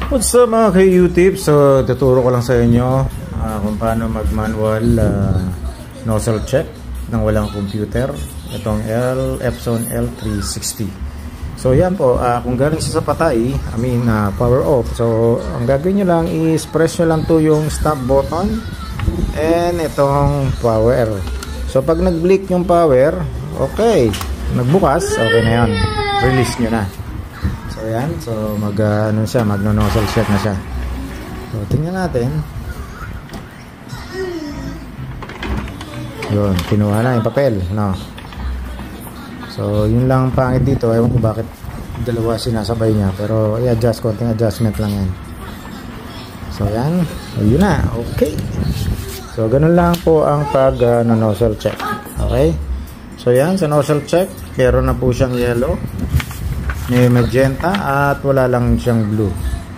What's up mga ka-YouTube? So tuturo ko lang sa inyo kung paano mag-manual nozzle check nang walang computer. Itong Epson L360. So yan po, kung galing siya sa patay, power off. So ang gagawin nyo lang is press nyo lang to yung stop button and itong power. So pag nag-blink yung power, okay, nagbukas, okay na yan, release nyo na. So yan, so magno-nozzle check na siya. So tingnan natin. Yun, kinuha na yung papel, no. So yun lang pangit dito, ewan ko bakit dalawa sinasabay niya, pero i-adjust, konting adjustment lang yan. So yan, yun na, okay. So ganun lang po ang pag nozzle check. Okay? So yan, sa nozzle check, meron na po siyang yellow, may magenta at wala lang siyang blue.